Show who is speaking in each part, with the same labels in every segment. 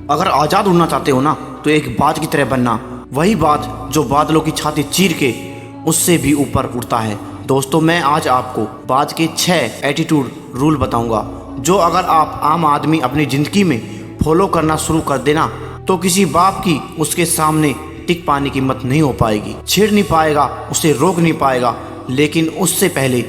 Speaker 1: अगर आज़ाद उड़ना चाहते हो ना तो एक बाज की तरह बनना, वही बाज जो बादलों की छाती चीर के उससे भी ऊपर उड़ता है। दोस्तों, मैं आज आपको बाज के 6 एटीट्यूड रूल बताऊंगा, जो अगर आप आम आदमी अपनी ज़िंदगी में फॉलो करना शुरू कर देना तो किसी बाप की उसके सामने टिक पाने की हिम्मत नहीं हो पाएगी, छेड़ नहीं पाएगा, उसे रोक नहीं पाएगा। लेकिन उससे पहले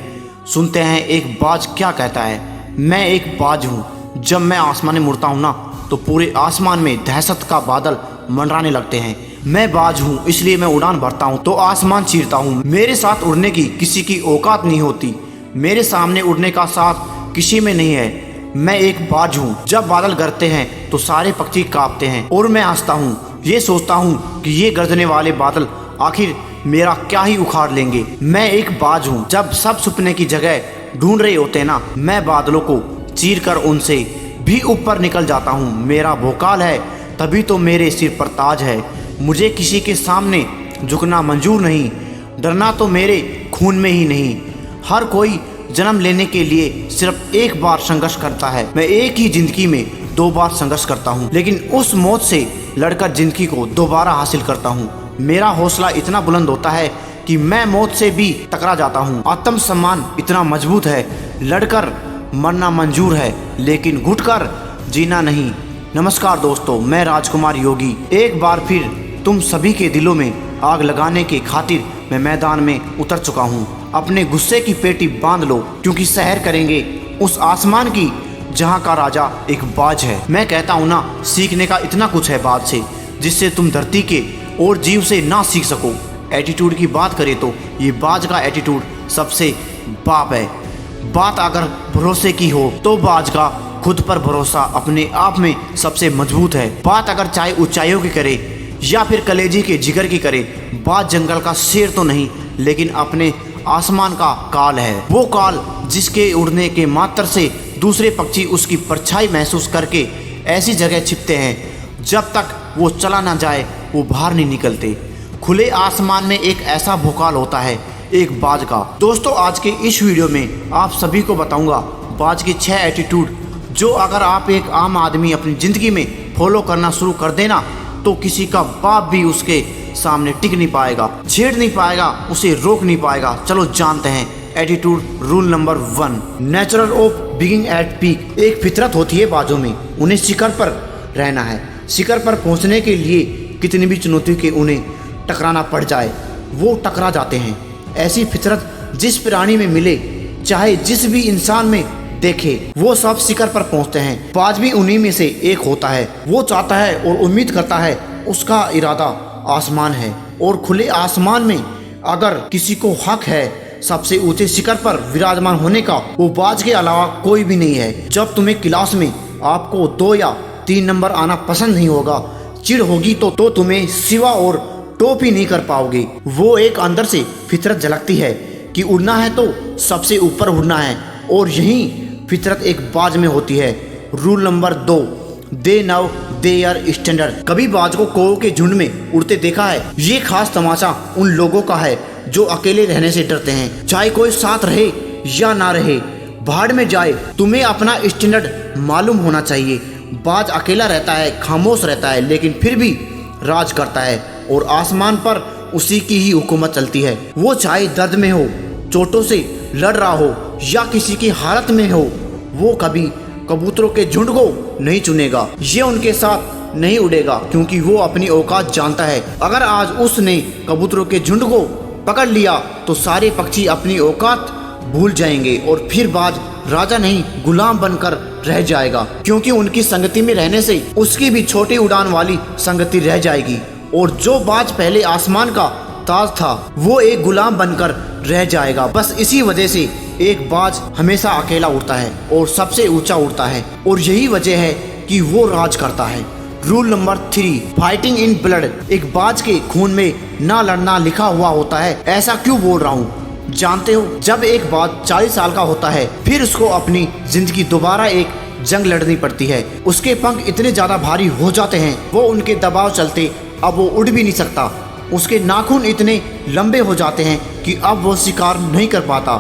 Speaker 1: सुनते हैं एक बाज क्या कहता है। मैं एक बाज हूँ, जब मैं आसमान में उड़ता हूँ ना तो पूरे आसमान में दहशत का बादल मंडराने लगते हैं। मैं बाज हूँ इसलिए मैं उड़ान भरता हूँ तो आसमान चीरता हूँ। मेरे साथ उड़ने की किसी की औकात नहीं होती, मेरे सामने उड़ने का साथ किसी में नहीं है। मैं एक बाज हूँ, जब बादल गरजते हैं तो सारे पक्षी कांपते हैं और मैं हंसता हूँ, ये सोचता हूँ कि ये गरजने वाले बादल आखिर मेरा क्या ही उखाड़ लेंगे। मैं एक बाज हूँ, जब सब छुपने की जगह ढूंढ रहे होते हैं ना, मैं बादलों को चीर कर उनसे भी ऊपर निकल जाता हूँ। मेरा भोकाल है तभी तो मेरे सिर पर ताज है, मुझे किसी के सामने झुकना मंजूर नहीं, डरना तो मेरे खून में ही नहीं। हर कोई जन्म लेने के लिए सिर्फ एक बार संघर्ष करता है, मैं एक ही जिंदगी में 2 बार संघर्ष करता हूँ, लेकिन उस मौत से लड़कर जिंदगी को दोबारा हासिल करता हूँ। मेरा हौसला इतना बुलंद होता है कि मैं मौत से भी टकरा जाता हूँ। आत्मसम्मान इतना मजबूत है, लड़कर मरना मंजूर है लेकिन घुटकर जीना नहीं। नमस्कार दोस्तों, मैं राजकुमार योगी एक बार फिर तुम सभी के दिलों में आग लगाने के खातिर मैं मैदान में उतर चुका हूँ। अपने गुस्से की पेटी बांध लो, क्योंकि सहर करेंगे उस आसमान की जहाँ का राजा एक बाज है। मैं कहता हूँ ना, सीखने का इतना कुछ है बाज से, जिससे तुम धरती के और जीव से ना सीख सको। एटीट्यूड की बात करें तो ये बाज का एटीट्यूड सबसे बाप है। बात अगर भरोसे की हो तो बाज का खुद पर भरोसा अपने आप में सबसे मजबूत है। बात अगर चाहे ऊंचाइयों की करे या फिर कलेजी के जिगर की करे, बाज जंगल का शेर तो नहीं लेकिन अपने आसमान का काल है। वो काल जिसके उड़ने के मात्र से दूसरे पक्षी उसकी परछाई महसूस करके ऐसी जगह छिपते हैं जब तक वो चला ना जाए वो बाहर नहीं निकलते। खुले आसमान में एक ऐसा भोकाल होता है एक बाज का। दोस्तों, आज के इस वीडियो में आप सभी को बताऊंगा बाज के 6 एटीट्यूड, जो अगर आप एक आम आदमी अपनी ज़िंदगी में फॉलो करना शुरू कर देना तो किसी का बाप भी उसके सामने टिक नहीं पाएगा, छेड़ नहीं पाएगा, उसे रोक नहीं पाएगा। चलो जानते हैं attitude rule number 1, natural of being at peak. एक फितरत होती है बाजों में, उन्हें शिखर पर रहना है। शिखर पर पहुंचने के लिए कितनी भी चुनौती के उन्हें टकराना पड़ जाए वो टकरा जाते हैं। ऐसी फितरत जिस प्राणी में मिले, चाहे जिस भी इंसान में देखे, वो सब शिखर पर पहुंचते हैं। बाज भी उन्हीं में से एक होता है। वो चाहता है और उम्मीद करता है, उसका इरादा आसमान है और खुले आसमान में अगर किसी को हक है सबसे ऊंचे शिखर पर विराजमान होने का, वो बाज के अलावा कोई भी नहीं है। जब तुम्हें क्लास में आपको 2 या 3 नंबर आना पसंद नहीं होगा, चिढ़ होगी तो तुम्हें सिवा और टोपी नहीं कर पाओगे। वो एक अंदर से फितरत झलकती है कि उड़ना है तो सबसे ऊपर उड़ना है, और यही फितरत एक बाज में होती है। रूल नंबर 2, दे नव देयर स्टैंडर्ड। कभी बाज को कौओं के झुंड में उड़ते देखा है? ये खास तमाशा उन लोगों का है जो अकेले रहने से डरते हैं, चाहे कोई साथ रहे या ना रहे, भाड़ में जाए। तुम्हें अपना स्टैंडर्ड मालूम होना चाहिए। बाज अकेला रहता है, खामोश रहता है, लेकिन फिर भी राज करता है और आसमान पर उसी की ही हुकूमत चलती है। वो चाहे दर्द में हो, चोटों से लड़ रहा हो या किसी की हालत में हो, वो कभी कबूतरों के झुंड को नहीं चुनेगा, ये उनके साथ नहीं उड़ेगा, क्योंकि वो अपनी औकात जानता है। अगर आज उसने कबूतरों के झुंड को पकड़ लिया तो सारे पक्षी अपनी औकात भूल जाएंगे और फिर बाज राजा नहीं गुलाम बनकर रह जाएगा, क्योंकि उनकी संगति में रहने से उसकी भी छोटी उड़ान वाली संगति रह जाएगी। और जो बाज पहले आसमान का ताज था वो एक गुलाम बनकर रह जाएगा। बस इसी वजह से एक बाज हमेशा अकेला उड़ता है और सबसे ऊंचा उड़ता है, और यही वजह है कि वो राज करता है। Rule number 3, fighting in blood. एक बाज के खून में ना लड़ना लिखा हुआ होता है। ऐसा क्यों बोल रहा हूँ जानते हो? जब एक बाज 40 साल का होता है फिर उसको अपनी जिंदगी दोबारा एक जंग लड़नी पड़ती है। उसके पंख इतने ज्यादा भारी हो जाते हैं, वो उनके दबाव चलते अब वो उड़ भी नहीं सकता। उसके नाखून इतने लंबे हो जाते हैं कि अब वो शिकार नहीं कर पाता।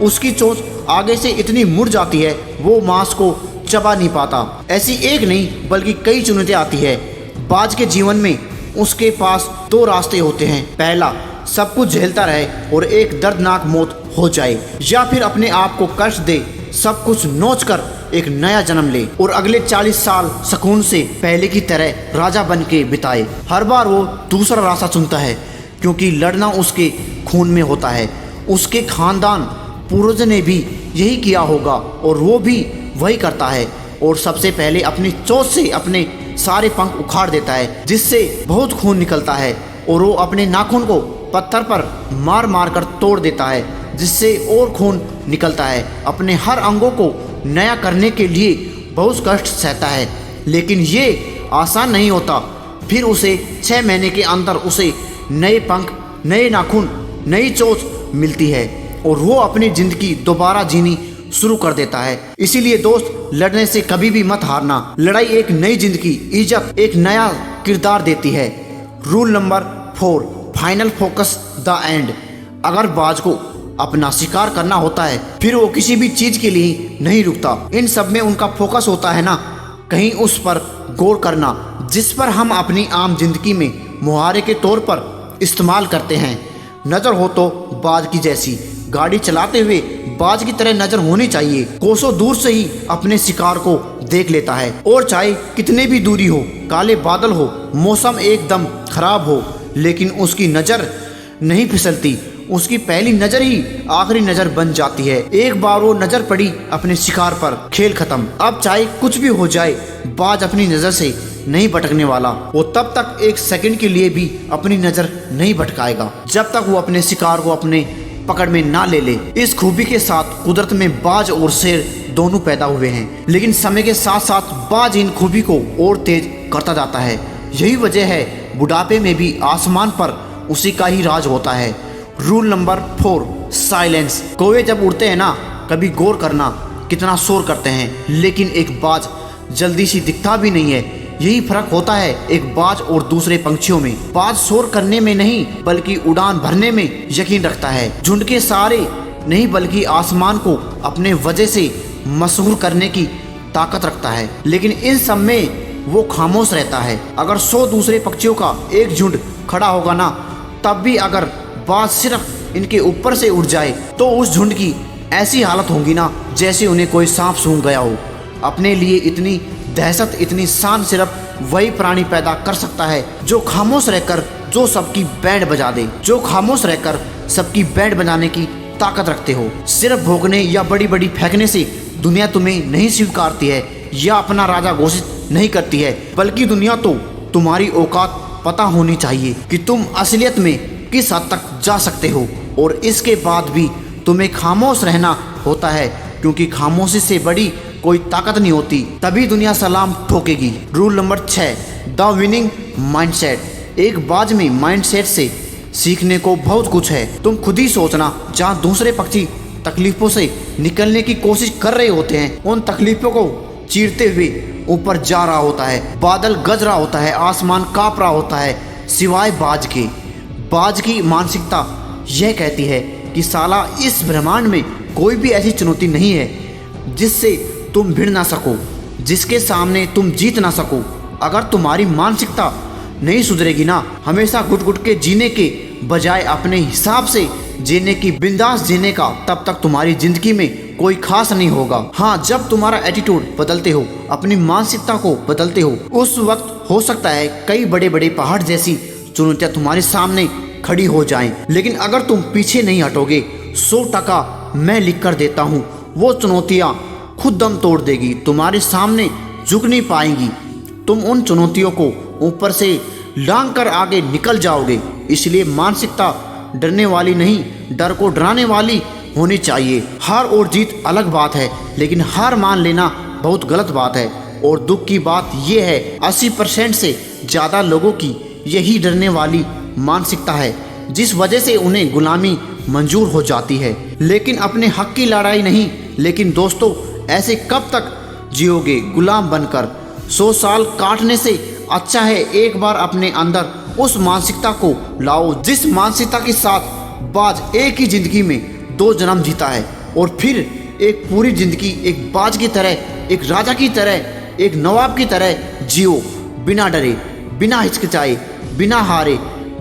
Speaker 1: उसकी चोंच आगे से इतनी मुड़ जाती है वो मांस को चबा नहीं पाता। ऐसी एक नहीं बल्कि कई चुनौतियां आती है बाज के जीवन में। उसके पास दो रास्ते होते हैं, पहला सब कुछ झेलता रहे और एक दर्दनाक मौत हो जाए, या फिर अपने आप को कष्ट दे, सब कुछ नोच कर एक नया जन्म ले और अगले 40 साल सुकून से पहले की तरह राजा बन के बिताए। हर बार वो दूसरा रास्ता चुनता है क्योंकि लड़ना उसके खून में होता है। उसके खानदान पूर्वज ने भी यही किया होगा और वो भी वही करता है। और सबसे पहले अपनी चोट से अपने सारे पंख उखाड़ देता है, जिससे बहुत खून निकलता है, और वो अपने नाखून को पत्थर पर मार मार कर तोड़ देता है, जिससे और खून निकलता है। अपने हर अंगों को नया करने के लिए बहुत कष्ट सहता है, लेकिन ये आसान नहीं होता। फिर उसे 6 महीने के अंदर उसे नए पंख, नए नाखून, नई चोंच मिलती है और वो अपनी जिंदगी दोबारा जीनी शुरू कर देता है। इसीलिए दोस्त, लड़ने से कभी भी मत हारना। लड़ाई एक नई जिंदगी, इज्जत, एक नया किरदार देती है। Rule number 4, final focus the end. अगर बाज को अपना शिकार करना होता है फिर वो किसी भी चीज के लिए नहीं रुकता। इन सब में उनका फोकस होता है ना, कहीं उस पर गौर करना जिस पर हम अपनी आम जिंदगी में मुहावरे के तौर पर इस्तेमाल करते हैं। नजर हो तो बाज की जैसी, गाड़ी चलाते हुए बाज की तरह नजर होनी चाहिए। कोसों दूर से ही अपने शिकार को देख लेता है, और चाहे कितने भी दूरी हो, काले बादल हो, मौसम एकदम खराब हो, लेकिन उसकी नजर नहीं फिसलती। उसकी पहली नजर ही आखिरी नजर बन जाती है। एक बार वो नजर पड़ी अपने शिकार पर, खेल खत्म। अब चाहे कुछ भी हो जाए, बाज अपनी नजर से नहीं भटकने वाला। वो तब तक एक सेकंड के लिए भी अपनी नजर नहीं भटकाएगा जब तक वो अपने शिकार को अपने पकड़ में ना ले ले। इस खूबी के साथ कुदरत में बाज और शेर दोनों पैदा हुए हैं, लेकिन समय के साथ साथ बाज इन खूबी को और तेज करता जाता है। यही वजह है बुढ़ापे में भी आसमान पर उसी का ही राज होता है। Rule number 4, silence. कौवे जब उड़ते हैं ना, कभी गौर करना कितना शोर करते हैं, लेकिन एक बाज जल्दी सी दिखता भी नहीं है। यही फर्क होता है एक बाज और दूसरे पंछियों में। बाज शोर करने में नहीं बल्कि उड़ान भरने में यकीन रखता है। झुंड के सहारे नहीं बल्कि आसमान को अपने वजह से मशहूर करने की ताकत रखता है, लेकिन इन सब में वो खामोश रहता है। अगर 100 दूसरे पक्षियों का एक झुंड खड़ा होगा ना, तब भी अगर बाज सिर्फ इनके ऊपर से उड़ जाए तो उस झुंड की ऐसी हालत होगी ना जैसे उन्हें कोई सांप सूंघ गया हो। अपने लिए इतनी दहशत, इतनी शान सिर्फ वही प्राणी पैदा कर सकता है जो खामोश रहकर सबकी बैंड बजा दे, जो खामोश रहकर सबकी बैंड बजाने की ताकत रखते हो। सिर्फ भोंकने या बड़ी बड़ी फेंकने से दुनिया तुम्हें नहीं स्वीकारती है या अपना राजा घोषित नहीं करती है, बल्कि दुनिया तो तुम्हारी औकात पता होनी चाहिए कि तुम असलियत में किस हद तक जा सकते हो। और इसके बाद भी तुम्हें खामोश रहना होता है, क्योंकि खामोशी से बड़ी कोई ताकत नहीं होती, तभी दुनिया सलाम ठोकेगी। Rule number 6, the winning mindset. एक बाज में माइंडसेट से सीखने को बहुत कुछ है। तुम खुद ही सोचना, जहाँ दूसरे पक्षी तकलीफों से निकलने की कोशिश कर रहे होते हैं, उन तकलीफों को चीरते हुए ऊपर जा रहा होता है, बादल गज रहा होता है, आसमान कांप रहा होता है, सिवाय बाज के। बाज की मानसिकता यह कहती है कि साला इस ब्रह्मांड में कोई भी ऐसी चुनौती नहीं है जिससे तुम भिड़ ना सको, जिसके सामने तुम जीत ना सको। अगर तुम्हारी मानसिकता नहीं सुधरेगी ना, हमेशा घुट घुट के जीने के बजाय अपने हिसाब से जीने की, बिंदास जीने का, तब तक तुम्हारी जिंदगी में कोई खास नहीं होगा। हाँ, जब तुम्हारा एटीट्यूड बदलते हो, अपनी मानसिकता को बदलते हो, उस वक्त हो सकता है कई बड़े बड़े पहाड़ जैसी चुनौतियां तुम्हारे सामने खड़ी हो जाएं। लेकिन अगर तुम पीछे नहीं हटोगे, 100% मैं लिख कर देता हूँ, वो चुनौतियाँ खुद दम तोड़ देगी, तुम्हारे सामने झुक नहीं पाएंगी। तुम उन चुनौतियों को ऊपर से लांघ कर आगे निकल जाओगे। इसलिए मानसिकता डरने वाली नहीं, डर को डराने वाली होनी चाहिए। हार और जीत अलग बात है, लेकिन हार मान लेना बहुत गलत बात है। और दुख की बात यह है, 80% से ज़्यादा लोगों की यही डरने वाली मानसिकता है, जिस वजह से उन्हें गुलामी मंजूर हो जाती है, लेकिन अपने हक की लड़ाई नहीं। लेकिन दोस्तों, ऐसे कब तक जियोगे गुलाम बनकर? 100 साल काटने से अच्छा है एक बार अपने अंदर उस मानसिकता को लाओ जिस मानसिकता के साथ बाज एक ही जिंदगी में 2 जन्म जीता है, और फिर एक पूरी जिंदगी एक बाज की तरह एक राजा की तरह, एक नवाब की तरह जियो, बिना डरे, बिना हिचकिचाए, बिना हारे,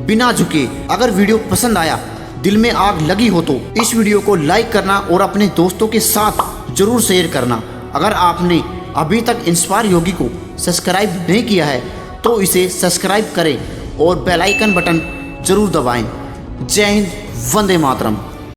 Speaker 1: बिना झुके। अगर वीडियो पसंद आया, दिल में आग लगी हो तो इस वीडियो को लाइक करना और अपने दोस्तों के साथ जरूर शेयर करना। अगर आपने अभी तक इंस्पायर योगी को सब्सक्राइब नहीं किया है तो इसे सब्सक्राइब करें और बेल आइकन बटन जरूर दबाएं। जय हिंद, वंदे मातरम।